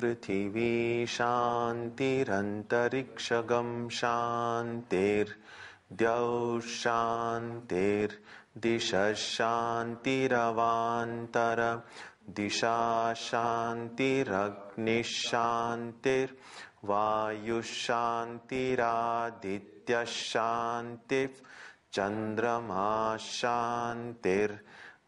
Prithvi Shantirantariksha Shantir Dyau Shantir Disha Shantiravantara Disha Shantiragni Shantir Vayu Shantiraditya Shantir Chandrama Shantir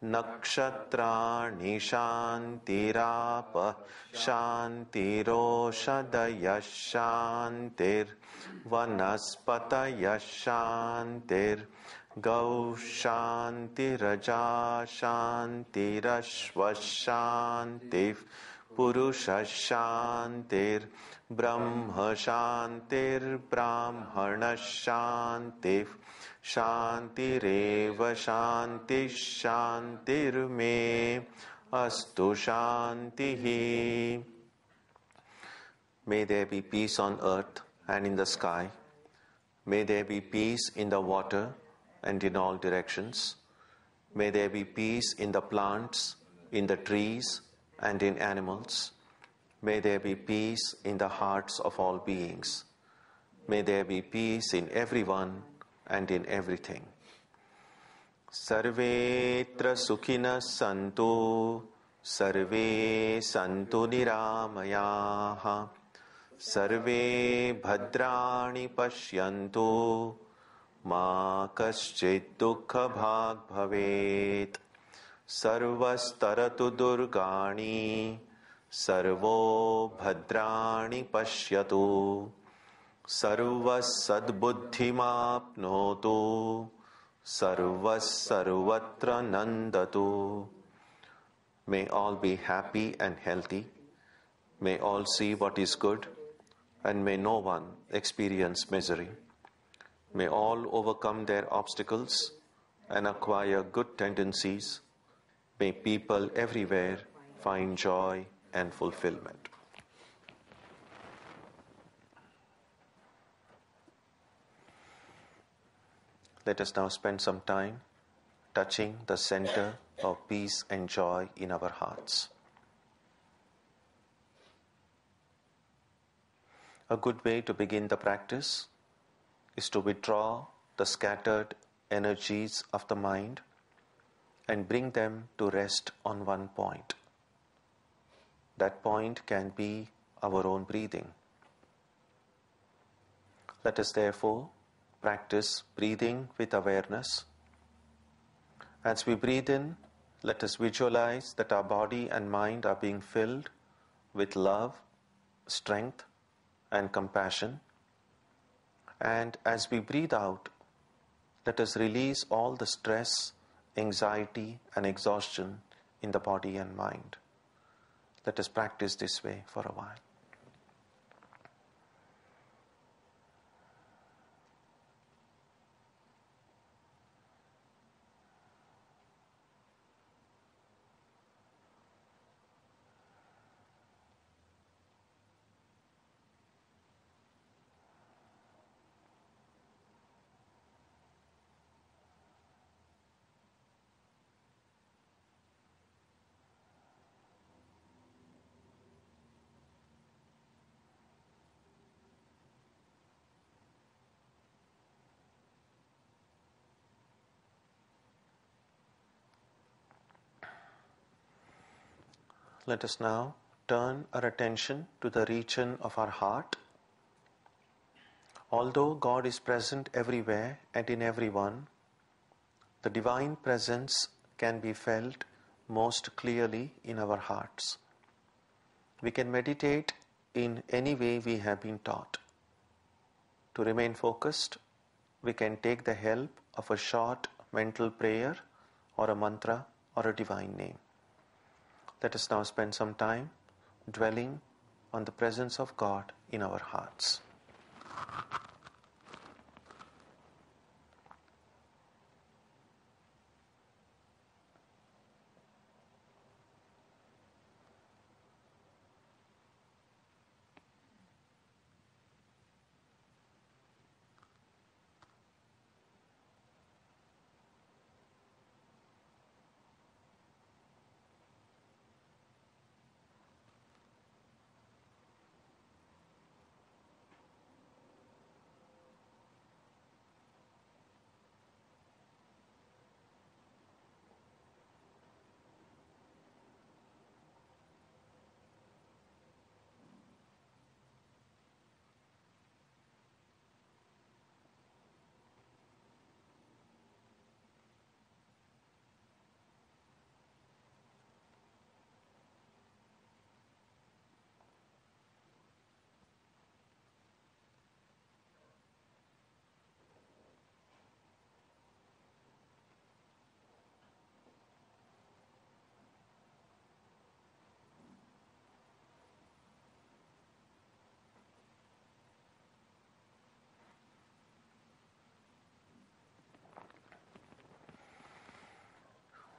Nakshatrani Shantirapa Shantiroshadaya Shantir Vanaspataya Shantir Gau Shantiraja Shantirashva Shantir Purusha Shantir Brahma Shantir Brahmana Shantir Shantireva Shanti Shantir Me Astu Shantihi. May there be peace on earth and in the sky. May there be peace in the water and in all directions. May there be peace in the plants, in the trees, and in animals. May there be peace in the hearts of all beings. May there be peace in everyone and in everything. Sarvetra Sukhina Santu, Sarve Santu Niramayaha, Sarve Bhadrani Pashyantu, Ma Kaschit Dukha Bhag Bhavet, Sarvastaratu Durgani, Sarvo Bhadrani Pashyatu, Sarvas Sadbuddhimapnotu, Sarvas Sarvatra Nandatu. May all be happy and healthy. May all see what is good, and may no one experience misery. May all overcome their obstacles and acquire good tendencies. May people everywhere find joy and fulfillment. Let us now spend some time touching the center of peace and joy in our hearts. A good way to begin the practice is to withdraw the scattered energies of the mind and bring them to rest on one point. That point can be our own breathing. Let us therefore practice breathing with awareness. As we breathe in, let us visualize that our body and mind are being filled with love, strength, and compassion. And as we breathe out, let us release all the stress, anxiety, and exhaustion in the body and mind. Let us practice this way for a while. Let us now turn our attention to the region of our heart. Although God is present everywhere and in everyone, the divine presence can be felt most clearly in our hearts. We can meditate in any way we have been taught. To remain focused, we can take the help of a short mental prayer or a mantra or a divine name. Let us now spend some time dwelling on the presence of God in our hearts.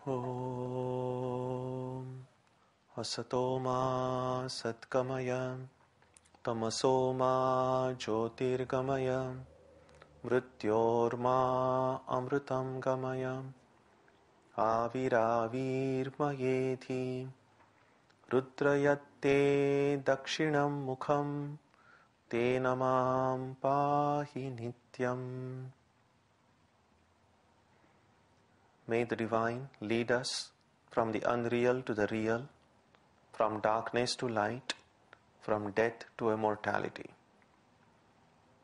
Om Asatoma Satkamaya Tamasoma Jyotirgamaya Mrityorma Amritam Gamaya Aviravirmayeti Rudrayatte Dakshinam Mukham Te Namam Pahi Nityam. May the Divine lead us from the unreal to the real, from darkness to light, from death to immortality.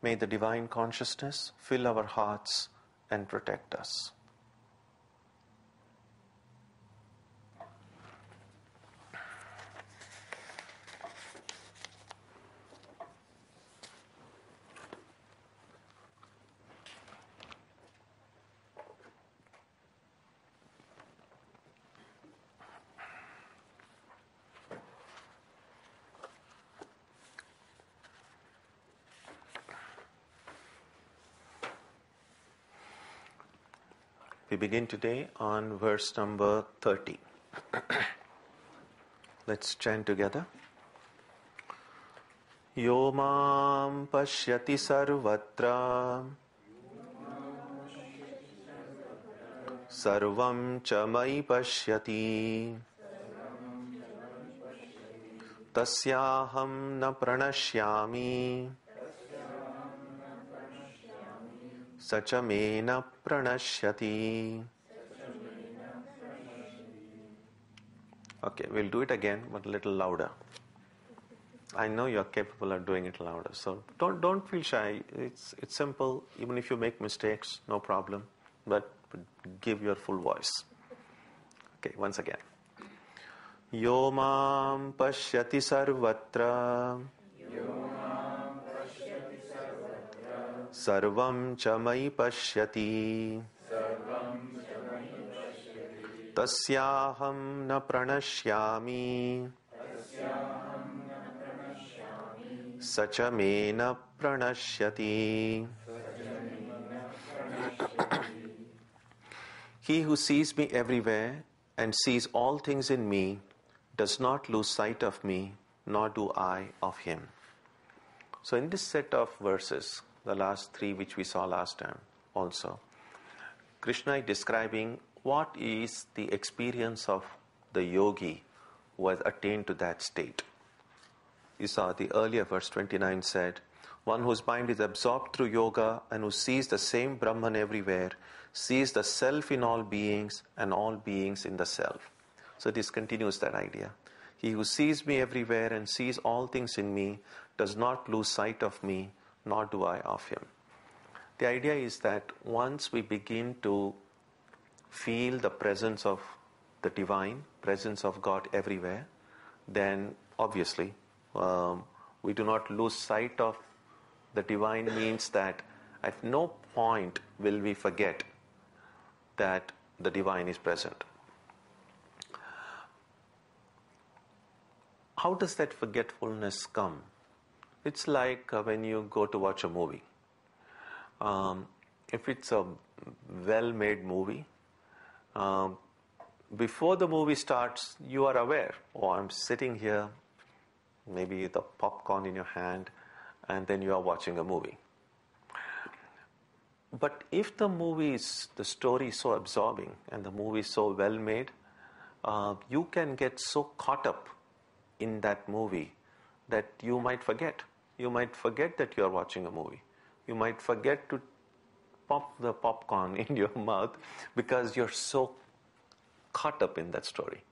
May the Divine Consciousness fill our hearts and protect us. We begin today on verse number 30. Let's chant together. Yo mam pashyati sarvatra sarvam cha mai pashyati tasyaham na pranashyami Sachamena pranashyati. Okay, we'll do it again, but a little louder. I know you're capable of doing it louder, so don't feel shy. It's simple. Even if you make mistakes, no problem. But give your full voice. Okay, once again. Yo mam pashyati sarvatra. Sarvam cha mai pashyati tasyaham na pranashyami sachamena pranashyati. He who sees me everywhere and sees all things in me does not lose sight of me, nor do I of him. So in this set of verses, the last three which we saw last time also, Krishna is describing what is the experience of the yogi who has attained to that state. You saw the earlier verse 29 said, one whose mind is absorbed through yoga and who sees the same Brahman everywhere, sees the self in all beings and all beings in the self. So this continues that idea. He who sees me everywhere and sees all things in me does not lose sight of me, nor do I of him. The idea is that once we begin to feel the presence of the divine, presence of God everywhere, then obviously we do not lose sight of the divine. Means that at no point will we forget that the divine is present. How does that forgetfulness come? It's like when you go to watch a movie. If it's a well-made movie, before the movie starts, you are aware, oh, I'm sitting here, maybe the popcorn in your hand, and then you are watching a movie. But if the story is so absorbing and the movie is so well-made, you can get so caught up in that movie that you might forget. You might forget that you are watching a movie. You might forget to pop the popcorn in your mouth because you're so caught up in that story.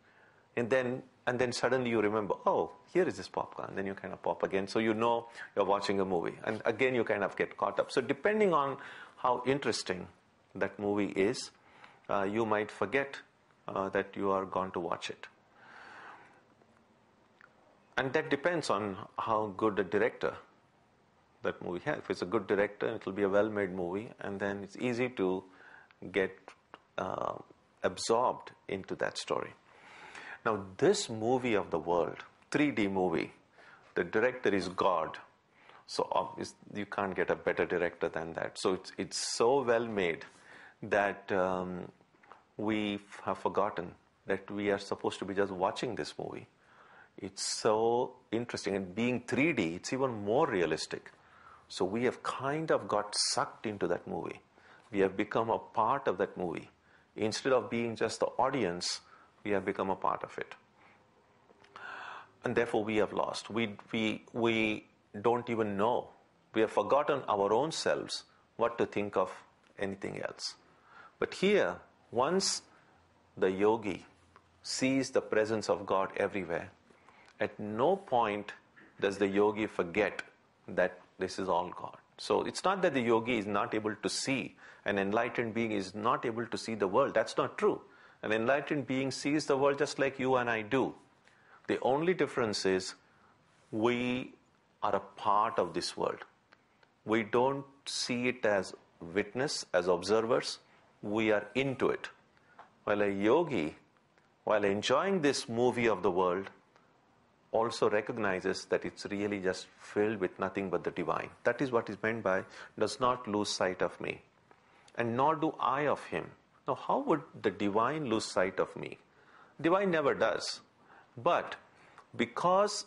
And then suddenly you remember, oh, here is this popcorn. Then you kind of pop again. So you know you're watching a movie. And again you kind of get caught up. So depending on how interesting that movie is, you might forget that you are going to watch it. And that depends on how good a director that movie has. If it's a good director, it will be a well-made movie, and then it's easy to get absorbed into that story. Now, this movie of the world, 3D movie, the director is God. So obviously, you can't get a better director than that. So it's so well made that we have forgotten that we are supposed to be just watching this movie. It's so interesting, and being 3D, it's even more realistic. So we have kind of got sucked into that movie. We have become a part of that movie. Instead of being just the audience, we have become a part of it. And therefore we have lost. We don't even know. We have forgotten our own selves what to think of anything else. But here, once the yogi sees the presence of God everywhere, at no point does the yogi forget that this is all God. So it's not that the yogi is not able to see, an enlightened being is not able to see the world. That's not true. An enlightened being sees the world just like you and I do. The only difference is we are a part of this world. We don't see it as witness, as observers. We are into it. While a yogi, while enjoying this movie of the world, also recognizes that it's really just filled with nothing but the divine. That is what is meant by does not lose sight of me, and nor do I of him. Now, how would the divine lose sight of me? Divine never does. But because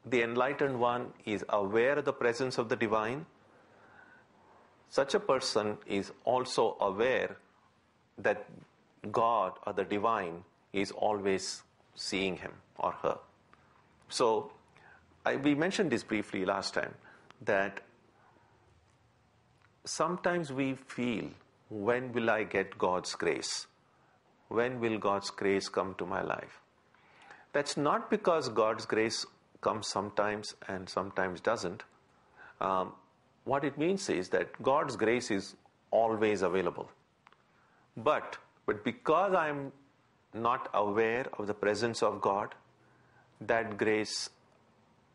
the enlightened one is aware of the presence of the divine, such a person is also aware that God or the divine is always seeing him or her. So, we mentioned this briefly last time, that sometimes we feel, when will I get God's grace? When will God's grace come to my life? That's not because God's grace comes sometimes and sometimes doesn't. What it means is that God's grace is always available. But because I'm not aware of the presence of God, that grace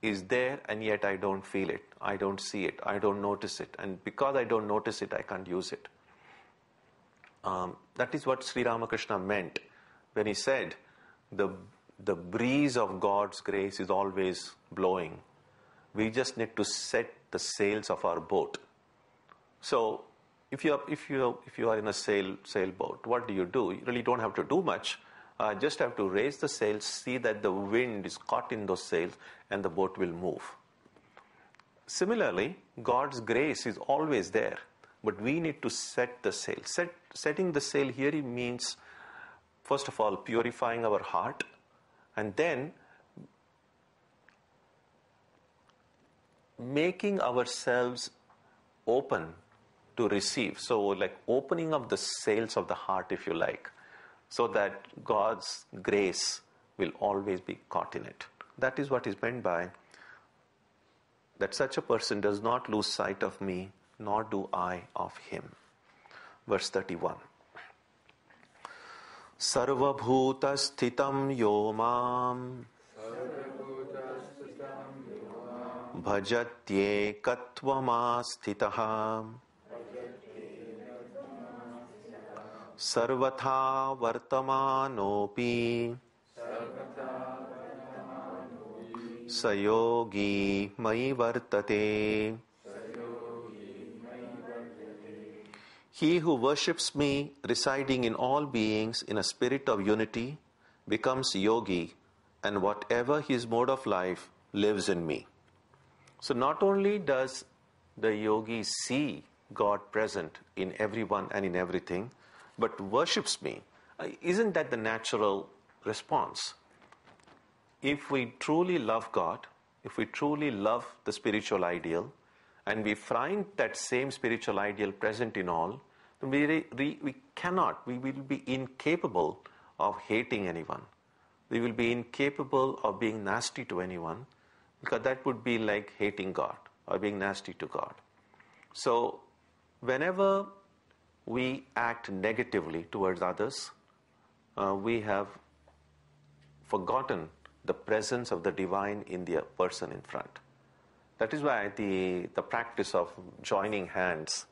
is there and yet I don't feel it, I don't see it, I don't notice it. And because I don't notice it, I can't use it. That is what Sri Ramakrishna meant when he said, the breeze of God's grace is always blowing. We just need to set the sails of our boat. So if you are in a sailboat, what do? You really don't have to do much. Just have to raise the sails, see that the wind is caught in those sails, and the boat will move. Similarly, God's grace is always there, but we need to set the sail. Setting the sail here means, first of all, purifying our heart, and then making ourselves open to receive. So, like opening up the sails of the heart, if you like, so that God's grace will always be caught in it. That is what is meant by that such a person does not lose sight of me, nor do I of him. Verse 31. Sarva bhuta sthitam yo mam bhajatye katvama sthitaha sarvatha vartamanopi sayogi mai vartate. He who worships me, residing in all beings in a spirit of unity, becomes yogi, and whatever his mode of life lives in me. So not only does the yogi see God present in everyone and in everything, but worships me. Isn't that the natural response? If we truly love God, if we truly love the spiritual ideal, and we find that same spiritual ideal present in all, then we will be incapable of hating anyone. We will be incapable of being nasty to anyone, because that would be like hating God or being nasty to God. So, whenever we act negatively towards others, we have forgotten the presence of the divine in the person in front. That is why the practice of joining hands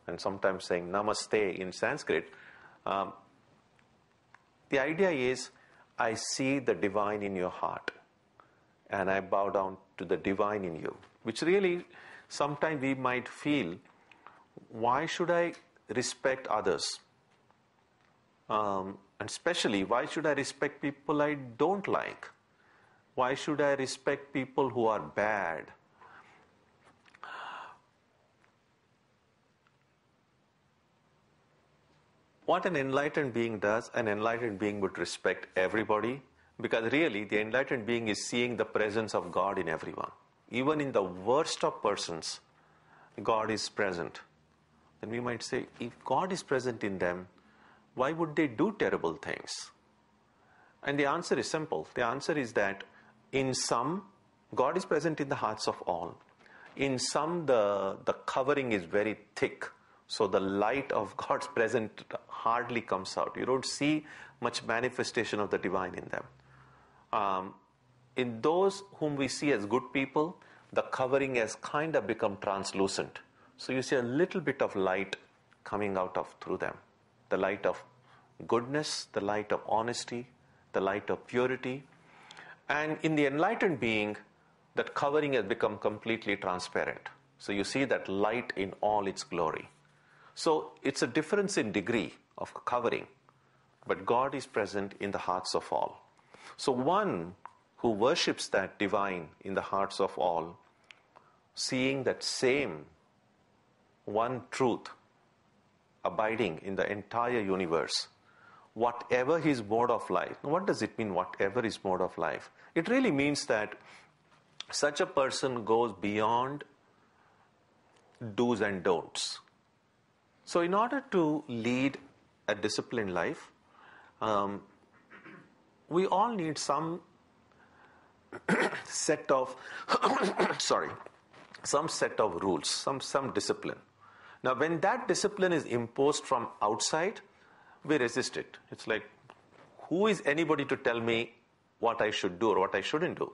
and sometimes saying namaste in Sanskrit, the idea is, I see the divine in your heart and I bow down to the divine in you, which really sometimes we might feel, why should I respect others? And especially, why should I respect people I don't like? Why should I respect people who are bad? What an enlightened being does, an enlightened being would respect everybody, because really the enlightened being is seeing the presence of God in everyone. Even in the worst of persons, God is present. Then we might say, if God is present in them, why would they do terrible things? And the answer is simple. The answer is that in some, God is present in the hearts of all. In some, the covering is very thick. So the light of God's presence hardly comes out. You don't see much manifestation of the divine in them. In those whom we see as good people, the covering has kind of become translucent. So you see a little bit of light coming out of through them. The light of goodness, the light of honesty, the light of purity. And in the enlightened being, that covering has become completely transparent. So you see that light in all its glory. So it's a difference in degree of covering, but God is present in the hearts of all. So one who worships that divine in the hearts of all, seeing that same one truth abiding in the entire universe, whatever his mode of life. What does it mean, whatever his mode of life? It really means that such a person goes beyond do's and don'ts. So in order to lead a disciplined life, we all need some set of some set of rules, some discipline. Now when that discipline is imposed from outside, we resist it. It's like, who is anybody to tell me what I should do or what I shouldn't do?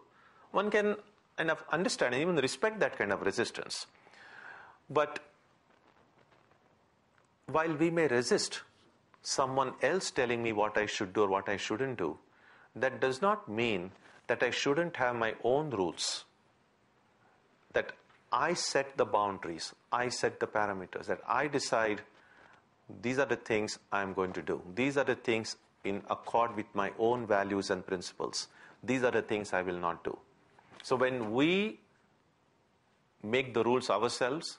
One can kind of understand and even respect that kind of resistance. But while we may resist someone else telling me what I should do or what I shouldn't do, that does not mean that I shouldn't have my own rules. That I set the boundaries, I set the parameters, that I decide these are the things I'm going to do. These are the things in accord with my own values and principles. These are the things I will not do. So when we make the rules ourselves,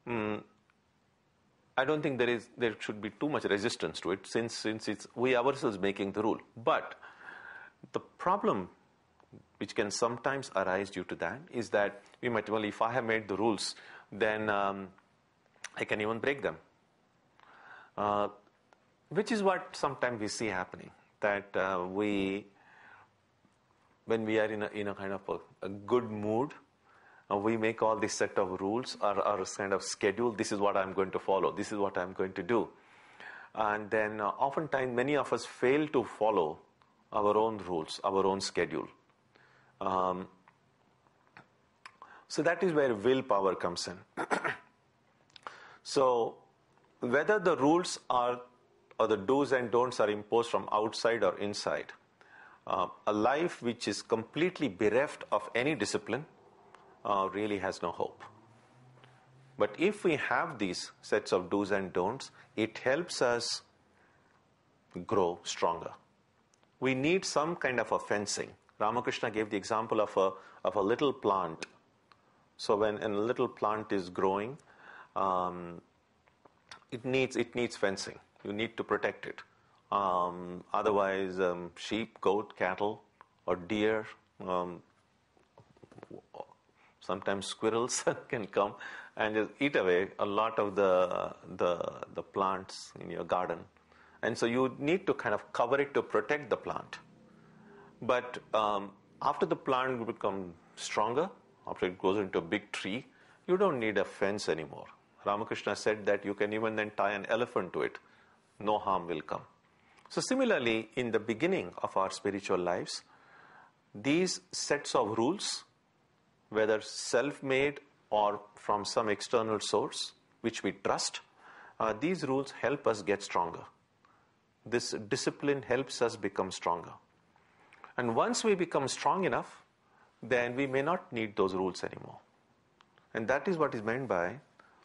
I don't think there should be too much resistance to it, since it's we ourselves making the rule. But the problem which can sometimes arise due to that is that we might, well, if I have made the rules, then I can even break them. Which is what sometimes we see happening, that when we are in a kind of a good mood, we make all this set of rules or kind of schedule. This is what I'm going to follow. This is what I'm going to do. And then oftentimes many of us fail to follow our own rules, our own schedule. So that is where willpower comes in. So whether the rules are or the do's and don'ts are imposed from outside or inside, a life which is completely bereft of any discipline really has no hope. But if we have these sets of do's and don'ts, it helps us grow stronger. We need some kind of a fencing. Ramakrishna gave the example of a little plant. So when a little plant is growing, it needs fencing. You need to protect it. Otherwise, sheep, goat, cattle, or deer, sometimes squirrels can come and just eat away a lot of the plants in your garden. And so you need to kind of cover it to protect the plant. But after the plant becomes stronger, after it goes into a big tree, you don't need a fence anymore. Ramakrishna said that you can even then tie an elephant to it. No harm will come. So similarly, in the beginning of our spiritual lives, these sets of rules, whether self-made or from some external source, which we trust, these rules help us get stronger. This discipline helps us become stronger. And once we become strong enough, then we may not need those rules anymore. And that is what is meant by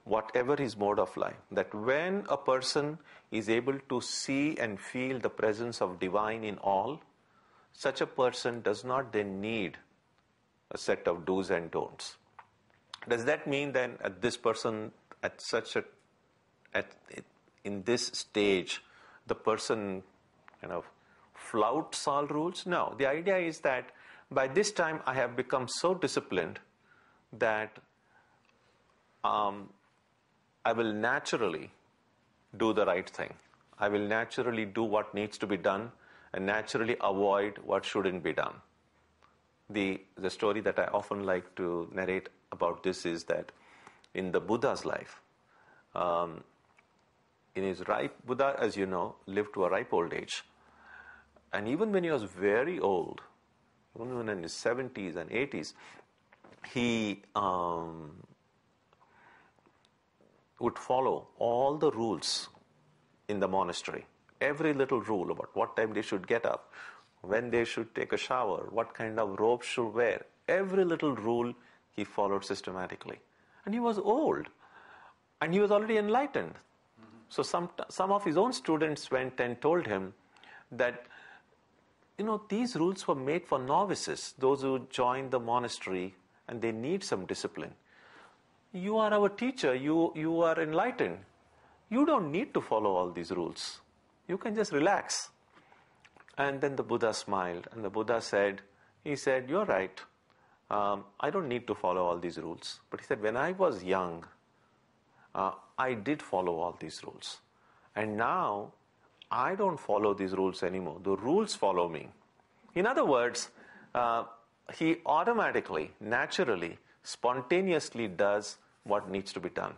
whatever his mode of life, that when a person is able to see and feel the presence of divine in all, such a person does not then need a set of do's and don'ts. Does that mean then this person in this stage, the person kind of flouts all rules? No. The idea is that by this time I have become so disciplined that I will naturally do the right thing. I will naturally do what needs to be done and naturally avoid what shouldn't be done. The story that I often like to narrate about this is that in the Buddha's life, Buddha, as you know, lived to a ripe old age. And even when he was very old, even in his 70s and 80s, he would follow all the rules in the monastery. Every little rule about what time they should get up, when they should take a shower, what kind of robe should wear. Every little rule he followed systematically. And he was old. And he was already enlightened. So some of his own students went and told him that, these rules were made for novices, those who join the monastery and they need some discipline. You are our teacher, you are enlightened. You don't need to follow all these rules. You can just relax. And then the Buddha smiled, and the Buddha said, you're right. I don't need to follow all these rules. But he said, when I was young, I did follow all these rules. And now, I don't follow these rules anymore. The rules follow me. In other words, he automatically, naturally, spontaneously does what needs to be done.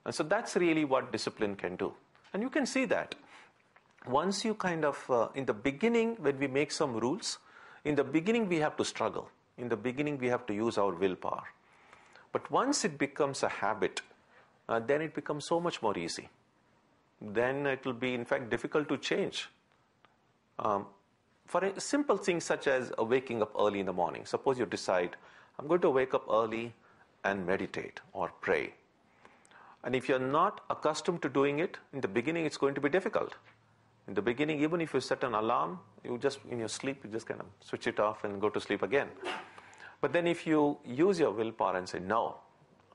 And so that's really what discipline can do. And you can see that. Once you kind of, in the beginning, when we make some rules, in the beginning we have to struggle. In the beginning we have to use our willpower. But once it becomes a habit, then it becomes so much more easy. Then it will be, in fact, difficult to change. For a simple thing such as waking up early in the morning, suppose you decide, I'm going to wake up early and meditate or pray. And if you're not accustomed to doing it, in the beginning it's going to be difficult. In the beginning, even if you set an alarm, you just, in your sleep, you just kind of switch it off and go to sleep again. But then if you use your willpower and say, no,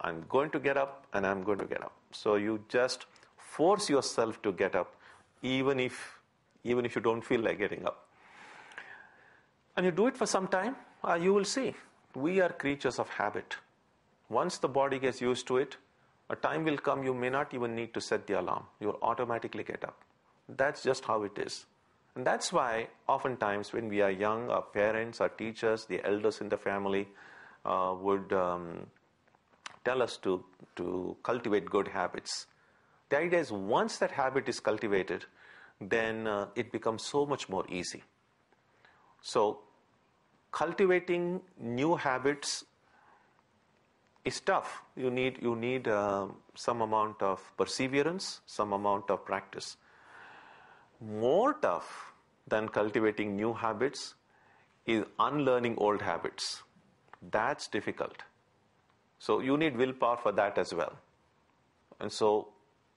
I'm going to get up and I'm going to get up. So you just force yourself to get up, even if you don't feel like getting up. And you do it for some time, you will see. We are creatures of habit. Once the body gets used to it, a time will come you may not even need to set the alarm. You'll automatically get up. That's just how it is. And that's why oftentimes when we are young, our parents, our teachers, the elders in the family would tell us to cultivate good habits. The idea is once that habit is cultivated, then it becomes so much more easy. So cultivating new habits is tough. You need some amount of perseverance, some amount of practice. More tough than cultivating new habits is unlearning old habits. That's difficult. So you need willpower for that as well. And so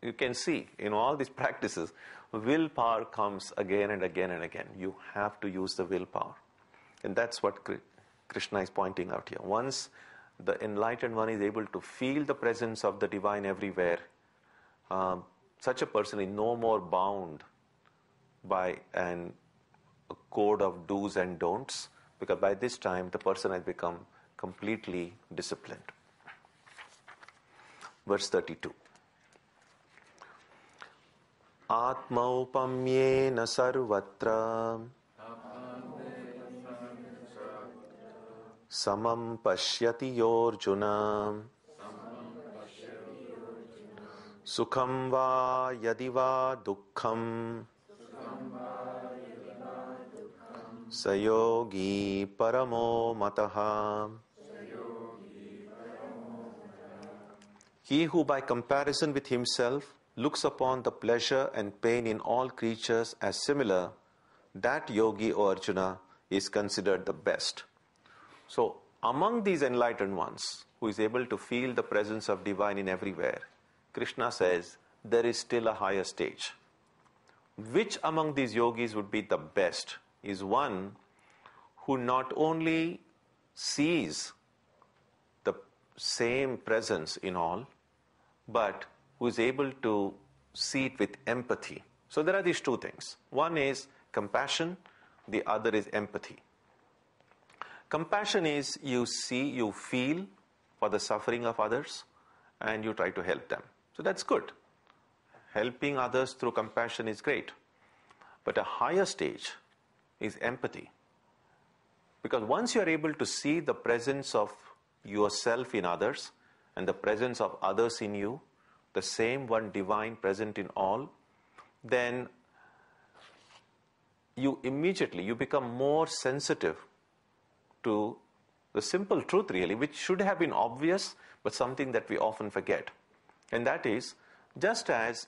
you can see in all these practices, willpower comes again and again and again. You have to use the willpower. And that's what Krishna is pointing out here. Once the enlightened one is able to feel the presence of the divine everywhere, such a person is no more bound by a code of do's and don'ts, because by this time the person has become completely disciplined. Verse 32. Atmaupamyena sarvatra samam pashyati yorjuna sukham va yadi va dukkham sayogi paramo mataha. He who by comparison with himself looks upon the pleasure and pain in all creatures as similar, that yogi, O Arjuna, is considered the best. So among these enlightened ones, who is able to feel the presence of divine in everywhere, Krishna says there is still a higher stage. Which among these yogis would be the best is one who not only sees the same presence in all, but who is able to see it with empathy. So there are these two things. One is compassion, the other is empathy. Compassion is you see, you feel for the suffering of others and you try to help them. So that's good. Helping others through compassion is great. But a higher stage is empathy. Because once you are able to see the presence of yourself in others and the presence of others in you, the same one divine present in all, then you become more sensitive to the simple truth really, which should have been obvious, but something that we often forget. And that is, just as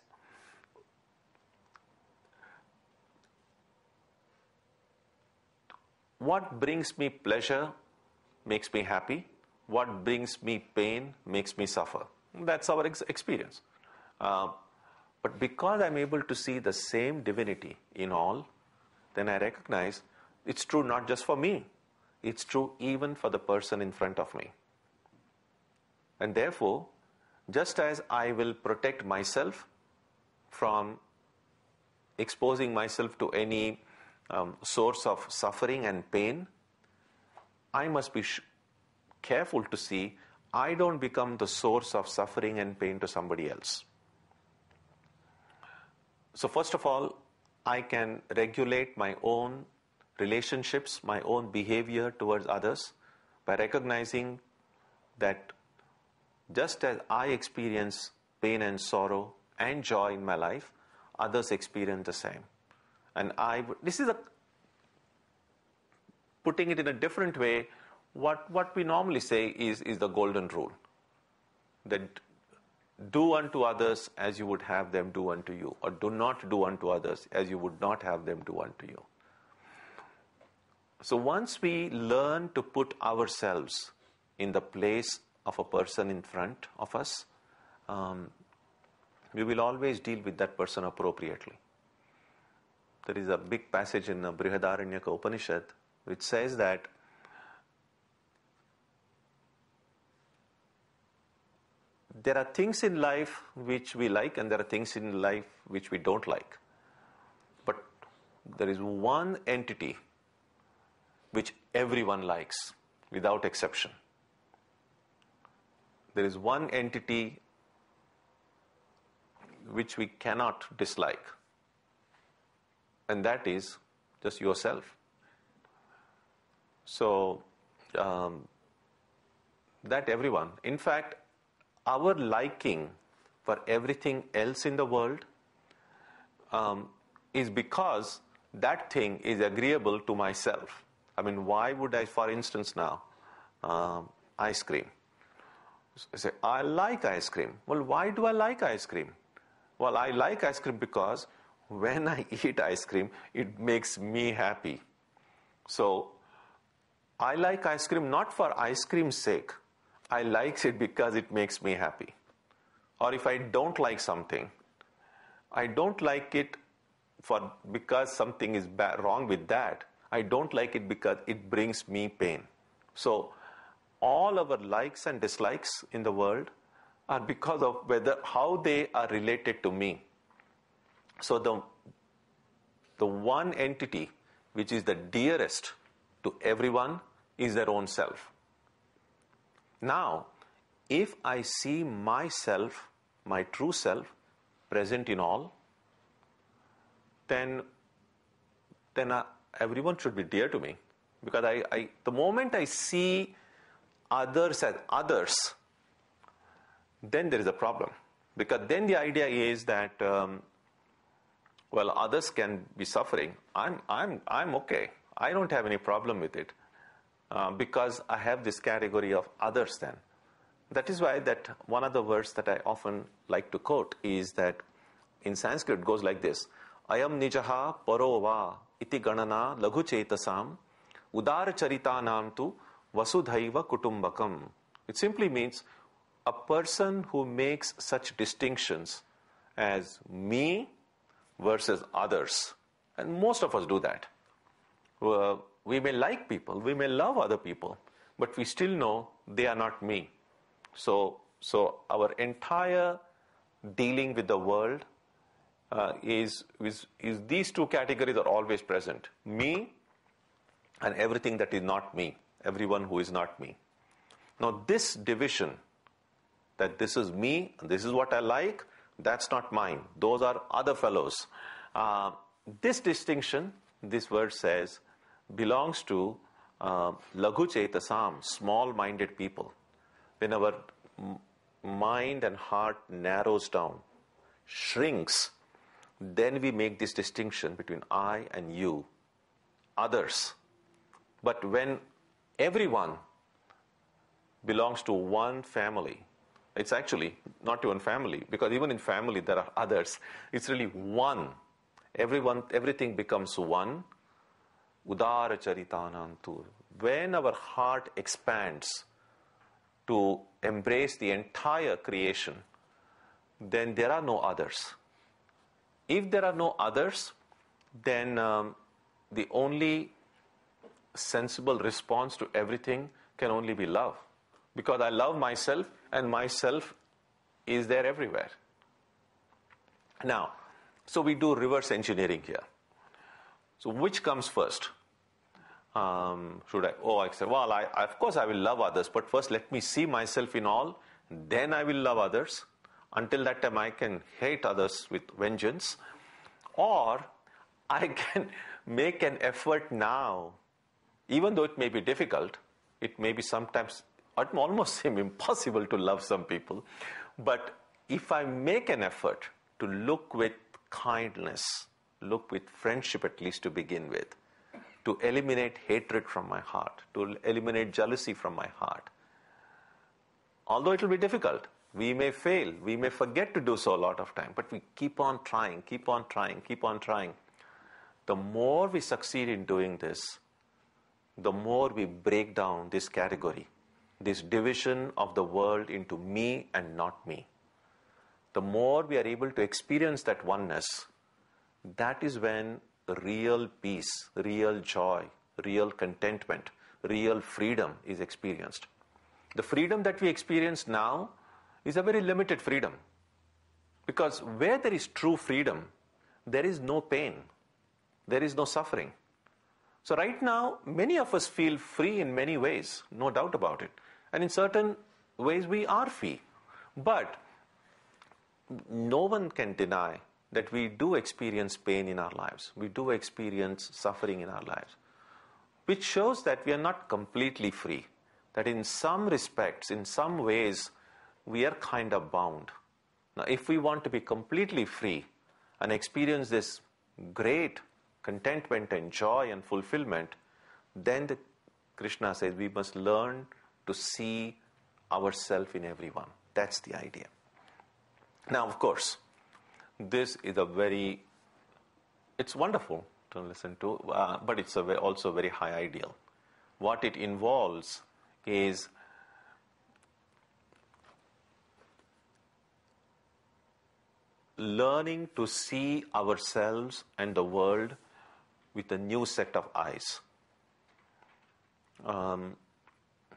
what brings me pleasure makes me happy, what brings me pain makes me suffer. That's our experience. But because I'm able to see the same divinity in all, then I recognize it's true not just for me, it's true even for the person in front of me. And therefore, just as I will protect myself from exposing myself to any source of suffering and pain, I must be careful to see I don't become the source of suffering and pain to somebody else. So first of all, I can regulate my own relationships, my own behavior towards others by recognizing that just as I experience pain and sorrow and joy in my life, others experience the same. And this is putting it in a different way, what we normally say is the golden rule. That do unto others as you would have them do unto you, or do not do unto others as you would not have them do unto you. So once we learn to put ourselves in the place of a person in front of us, we will always deal with that person appropriately. There is a big passage in the Brihadaranyaka Upanishad which says that there are things in life which we like and there are things in life which we don't like. But there is one entity which everyone likes without exception. There is one entity which we cannot dislike, and that is just yourself. So that everyone, in fact, our liking for everything else in the world is because that thing is agreeable to myself. I mean, why would I, for instance now, ice cream? I say, I like ice cream. Well, why do I like ice cream? Well, I like ice cream because when I eat ice cream, it makes me happy. So, I like ice cream not for ice cream's sake. I like it because it makes me happy. Or if I don't like something, I don't like it because something is wrong with that. I don't like it because it brings me pain. So, all our likes and dislikes in the world are because of how they are related to me. So the one entity which is the dearest to everyone is their own self. Now, if I see myself, my true self, present in all, then everyone should be dear to me. Because the moment I see others as others, then there is a problem. Because then the idea is that, others can be suffering. I'm okay. I don't have any problem with it. Because I have this category of others then. That is why that one of the words that I often like to quote is that in Sanskrit it goes like this. Ayam nijaha paro va iti ganana laghu chetasam udara charitanam tu Vasudhaiva Kutumbakam. It simply means a person who makes such distinctions as me versus others. And most of us do that. We may like people, we may love other people, but we still know they are not me. So our entire dealing with the world is these two categories are always present. Me and everything that is not me, everyone who is not me. Now this division, that this is me, this is what I like, that's not mine, those are other fellows. This distinction, this verse says, belongs to Laghu Chetasam, small-minded people. When our mind and heart narrows down, shrinks, then we make this distinction between I and you, others. But when everyone belongs to one family, it's actually not one family, because even in family there are others. It's really one. Everything becomes one. Udara charitanantur. When our heart expands to embrace the entire creation, then there are no others. If there are no others, then the only sensible response to everything can only be love. Because I love myself, and myself is there everywhere. Now, so we do reverse engineering here. So which comes first? Should I? Oh, I said, well, of course I will love others, but first let me see myself in all, then I will love others. Until that time I can hate others with vengeance. Or I can make an effort now, even though it may be difficult, it may be sometimes, it may almost seem impossible to love some people. But if I make an effort to look with kindness, look with friendship at least to begin with, to eliminate hatred from my heart, to eliminate jealousy from my heart. Although it will be difficult, we may fail, we may forget to do so a lot of time, but we keep on trying, keep on trying, keep on trying. The more we succeed in doing this, the more we break down this category, this division of the world into me and not me. The more we are able to experience that oneness, that is when real peace, real joy, real contentment, real freedom is experienced. The freedom that we experience now is a very limited freedom. Because where there is true freedom, there is no pain, there is no suffering. So right now, many of us feel free in many ways, no doubt about it. And in certain ways we are free. But no one can deny that we do experience pain in our lives. We do experience suffering in our lives. Which shows that we are not completely free. That in some respects, in some ways, we are kind of bound. Now, if we want to be completely free and experience this great contentment and joy and fulfillment, then Krishna says we must learn to see ourselves in everyone. That's the idea. Now, of course, this is it's wonderful to listen to, but it's also a very high ideal. What it involves is learning to see ourselves and the world with a new set of eyes.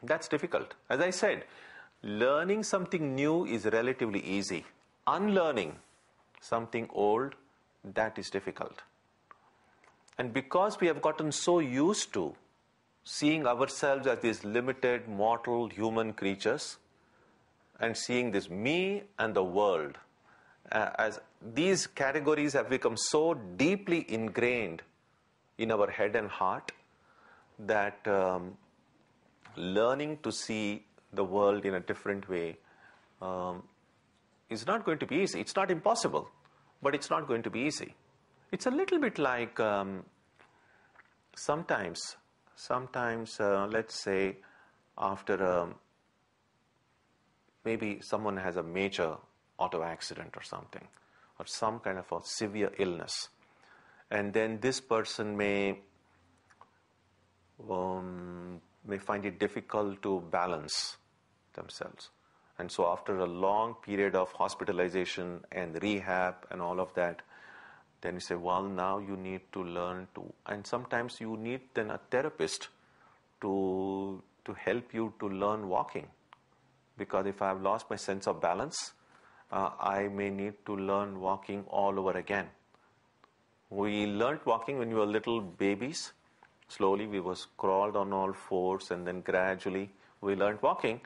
That's difficult. As I said, learning something new is relatively easy. Unlearning something old, that is difficult. And because we have gotten so used to seeing ourselves as these limited, mortal, human creatures, and seeing this me and the world, as these categories have become so deeply ingrained in our head and heart, that learning to see the world in a different way is not going to be easy. It's not impossible, but it's not going to be easy. It's a little bit like sometimes, let's say, after maybe someone has a major auto accident or something, or some kind of a severe illness, and then this person may may find it difficult to balance themselves. And so after a long period of hospitalization and rehab and all of that, then you say, well, now you need to learn to, and sometimes you need then a therapist to help you to learn walking. Because if I have lost my sense of balance, I may need to learn walking all over again. We learned walking when we were little babies. Slowly we was crawled on all fours, and then gradually we learned walking.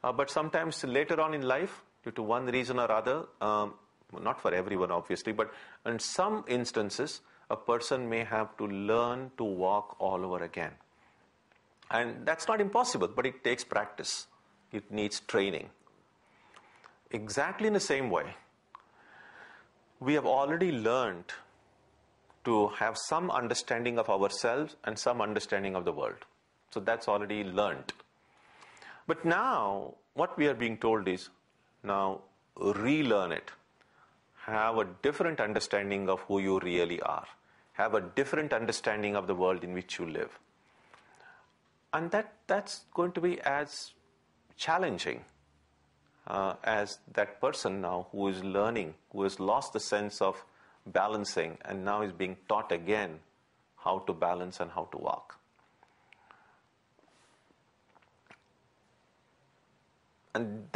But sometimes later on in life, due to one reason or other, not for everyone obviously, but in some instances, a person may have to learn to walk all over again. And that's not impossible, but it takes practice. It needs training. Exactly in the same way, we have already learned to have some understanding of ourselves and some understanding of the world. So that's already learned. But now, what we are being told is, now relearn it. Have a different understanding of who you really are. Have a different understanding of the world in which you live. And that's going to be as challenging as that person now who is learning, who has lost the sense of balancing and now is being taught again how to balance and how to walk. And that